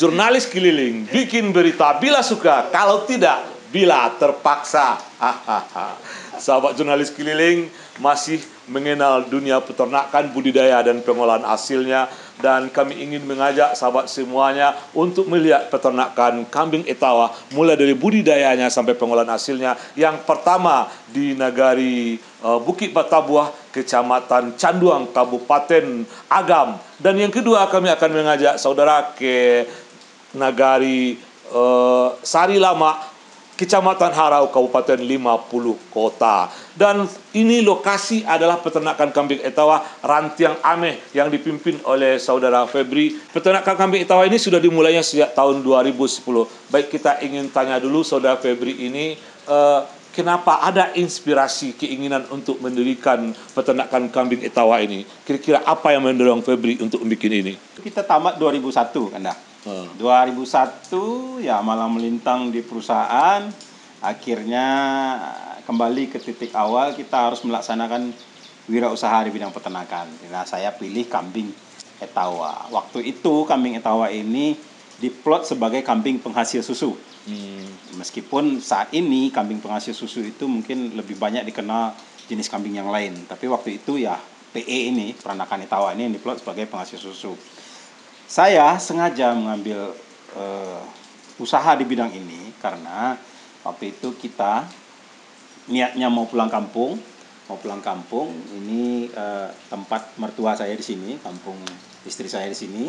Jurnalis keliling bikin berita bila suka, kalau tidak bila terpaksa. Sahabat jurnalis keliling masih mengenal dunia peternakan, budidaya dan pengolahan hasilnya, dan kami ingin mengajak sahabat semuanya untuk melihat peternakan kambing Etawa mulai dari budidayanya sampai pengolahan hasilnya. Yang pertama di Nagari Bukit Batabuah, Kecamatan Canduang, Kabupaten Agam, dan yang kedua kami akan mengajak saudara ke Nagari Sari Lama, Kecamatan Harau, Kabupaten 50 Kota. Dan ini lokasi adalah peternakan kambing Etawa Rantiang Ameh yang dipimpin oleh saudara Febri. Peternakan kambing Etawa ini sudah dimulainya sejak tahun 2010. Baik, kita ingin tanya dulu saudara Febri ini, kenapa ada inspirasi keinginan untuk mendirikan peternakan kambing Etawa ini? Kira-kira apa yang mendorong Febri untuk membuat ini? Kita tamat 2001 kan dah. 2001 ya malah melintang di perusahaan, akhirnya kembali ke titik awal, kita harus melaksanakan wirausaha di bidang peternakan. Nah, saya pilih kambing Etawa. Waktu itu kambing Etawa ini diplot sebagai kambing penghasil susu. Meskipun saat ini kambing penghasil susu itu mungkin lebih banyak dikenal jenis kambing yang lain, tapi waktu itu ya PE ini, peranakan Etawa ini yang diplot sebagai penghasil susu. Saya sengaja mengambil usaha di bidang ini karena waktu itu kita niatnya mau pulang kampung. Ini tempat mertua saya di sini, kampung istri saya di sini.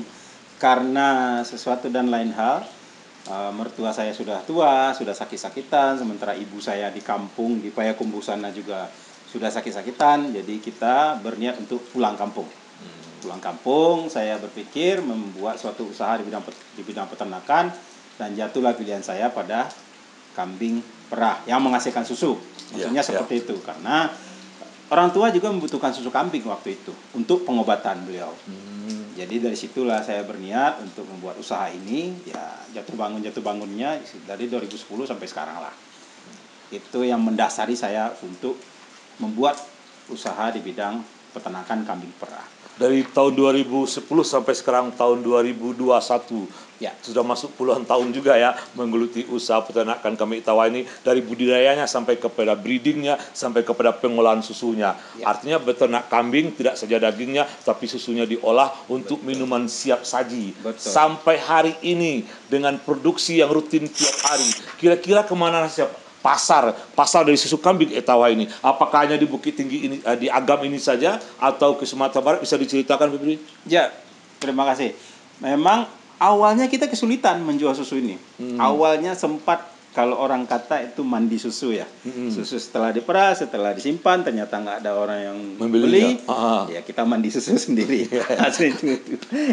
Karena sesuatu dan lain hal, mertua saya sudah tua, sudah sakit-sakitan, sementara ibu saya di kampung di Payakumbuh sana juga sudah sakit-sakitan. Jadi kita berniat untuk pulang kampung. Pulang kampung, saya berpikir membuat suatu usaha di bidang peternakan, dan jatuhlah pilihan saya pada kambing perah yang menghasilkan susu. Maksudnya seperti itu, karena orang tua juga membutuhkan susu kambing waktu itu untuk pengobatan beliau. Jadi dari situlah saya berniat untuk membuat usaha ini. Ya jatuh bangunnya dari 2010 sampai sekarang lah. Itu yang mendasari saya untuk membuat usaha di bidang peternakan kambing perah. Dari tahun 2010 sampai sekarang tahun 2021, ya sudah masuk puluhan tahun juga ya menggeluti usaha peternakan kambing Etawa ini, dari budidayanya sampai kepada breedingnya sampai kepada pengolahan susunya. Artinya beternak kambing tidak saja dagingnya tapi susunya diolah untuk minuman siap saji. Sampai hari ini dengan produksi yang rutin tiap hari, kira-kira kemana siap pasar dari susu kambing Etawa ini? Apakah hanya di Bukit Tinggi ini, di Agam ini saja, atau ke Sumatera Barat? Bisa diceritakan, Febri? Ya, terima kasih. Memang awalnya kita kesulitan menjual susu ini. Awalnya sempat, kalau orang kata itu mandi susu ya. Susu setelah diperas, setelah disimpan, ternyata nggak ada orang yang membeli. Ya kita mandi susu sendiri.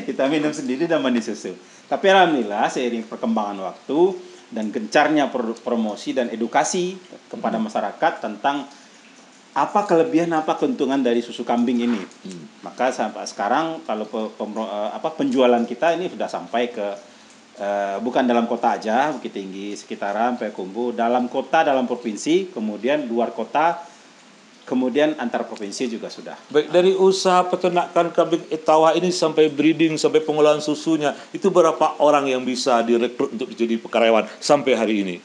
Kita minum sendiri dan mandi susu. Tapi alhamdulillah seiring perkembangan waktu dan gencarnya promosi dan edukasi kepada masyarakat tentang apa kelebihan, apa keuntungan dari susu kambing ini. Maka sampai sekarang kalau penjualan kita ini sudah sampai ke bukan dalam kota aja, Bukit Tinggi, sekitaran, Payakumbuh, dalam kota, dalam provinsi, kemudian luar kota, kemudian antar provinsi juga sudah. Baik, dari usaha peternakan kambing Etawa ini sampai breeding, sampai pengolahan susunya, itu berapa orang yang bisa direkrut untuk jadi karyawan sampai hari ini?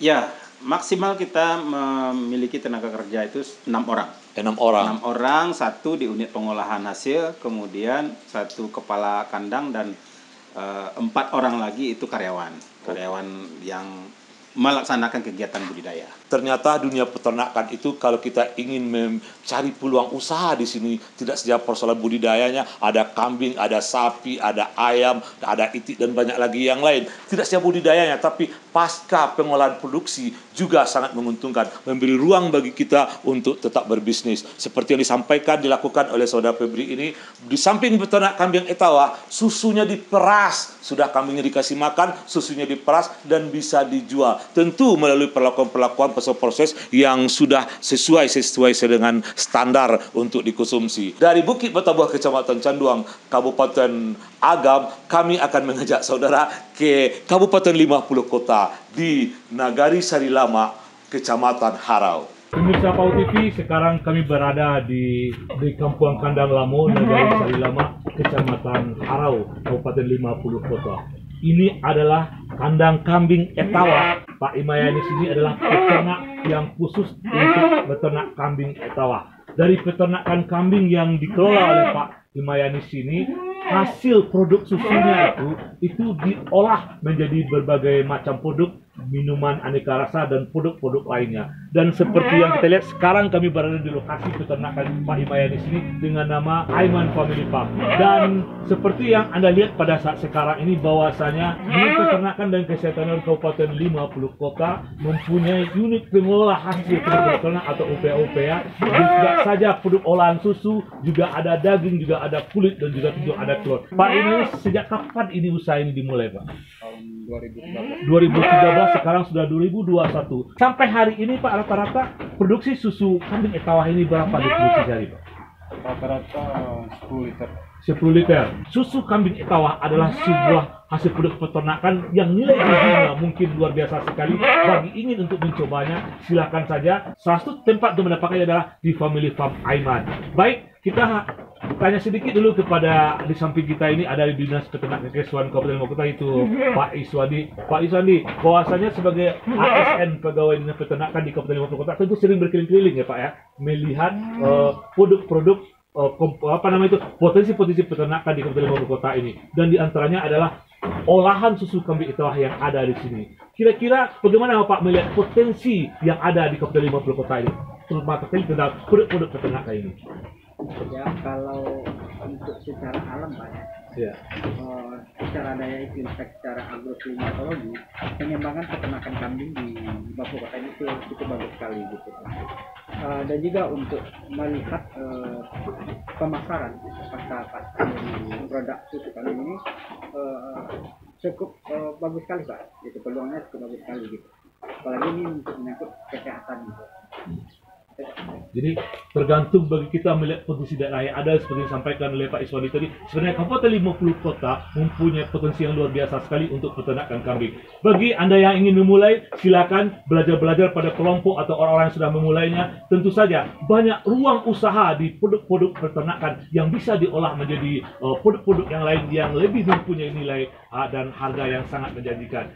Ya, maksimal kita memiliki tenaga kerja itu 6 orang. 6 orang. 6 orang, 1 di unit pengolahan hasil, kemudian 1 kepala kandang, dan 4 orang lagi itu karyawan. Karyawan yang melaksanakan kegiatan budidaya. Ternyata dunia peternakan itu kalau kita ingin mencari peluang usaha di sini, tidak saja persoalan budidayanya, ada kambing, ada sapi, ada ayam, ada itik dan banyak lagi yang lain. Tidak saja budidayanya, tapi pasca pengolahan produksi juga sangat menguntungkan, memberi ruang bagi kita untuk tetap berbisnis. Seperti yang disampaikan dilakukan oleh saudara Febri ini, di samping beternak kambing Etawa, susunya diperas, sudah kambingnya dikasih makan, susunya diperas dan bisa dijual. Tentu melalui perlakuan proses yang sudah sesuai dengan standar untuk dikonsumsi. Dari Bukit Batabuah, Kecamatan Canduang, Kabupaten Agam, kami akan mengajak saudara ke Kabupaten 50 Kota di Nagari Sari Lama, Kecamatan Harau. Pemirsa PAU TV, sekarang kami berada di Kampung Kandang Lamo, Nagari Sari Lama, Kecamatan Harau, Kabupaten 50 Kota. Ini adalah kandang kambing Etawa. Pak Imayanis ini adalah peternak yang khusus untuk beternak kambing Etawa. Dari peternakan kambing yang dikelola oleh Pak Imayanis ini, hasil produk susunya itu diolah menjadi berbagai macam produk, minuman aneka rasa dan produk-produk lainnya. Dan seperti yang kita lihat sekarang, kami berada di lokasi peternakan Pak Imayanis ini dengan nama Aiman Family Farm. Dan seperti yang Anda lihat pada saat sekarang ini, bahwasanya Dinas Peternakan dan Kesehatan Kabupaten 50 Kota mempunyai unit pengelola hasil produk ternak atau UPA-UPA. Tidak saja produk olahan susu, juga ada daging, juga ada kulit, dan juga ada telur. Pak Imayanis, sejak kapan ini usaha ini dimulai, Pak? Tahun 2013. 2013, sekarang sudah 2021. Sampai hari ini Pak, rata-rata produksi susu kambing Etawa ini berapa diproduksi sehari, Pak? Rata-rata 10 liter. 10 liter. Susu kambing Etawa adalah sebuah hasil produk peternakan yang nilai gizinya mungkin luar biasa sekali. Bagi ingin untuk mencobanya, silakan saja. Salah satu tempat untuk mendapatkannya adalah di Family Farm Aiman. Baik, kita tanya sedikit dulu kepada, di samping kita ini ada di Dinas Peternakan Kesuan Kabupaten 50 Kota, itu Pak Iswandi. Pak Iswandi, bahwasanya sebagai ASN pegawai Dinas Peternakan di Kabupaten 50 Kota tentu sering berkeliling-keliling ya Pak ya, melihat produk-produk potensi-potensi peternakan di Kabupaten 50 Kota ini, dan diantaranya adalah olahan susu kambing Etawa yang ada di sini. Kira-kira bagaimana Pak melihat potensi yang ada di Kabupaten 50 Kota ini, terutama terkait tentang produk-produk peternakan ini? Ya, kalau untuk secara alam Pak ya, secara daya iklim, secara agroklimatologi, pengembangan peternakan kambing di Papua Kota ini cukup bagus sekali gitu. Dan juga untuk melihat pemasaran pasar dari produk susu kambing ini cukup bagus sekali Pak, gitu, peluangnya cukup bagus sekali gitu. Apalagi ini untuk menyangkut kesehatan gitu. Jadi tergantung bagi kita melihat potensi daerah yang ada, seperti disampaikan oleh Pak Iswandi tadi. Sebenarnya Kabupaten 50 Kota mempunyai potensi yang luar biasa sekali untuk peternakan kambing. Bagi Anda yang ingin memulai, silakan belajar-belajar pada kelompok atau orang-orang yang sudah memulainya. Tentu saja banyak ruang usaha di produk-produk peternakan yang bisa diolah menjadi produk-produk yang lain yang lebih mempunyai nilai dan harga yang sangat menjanjikan.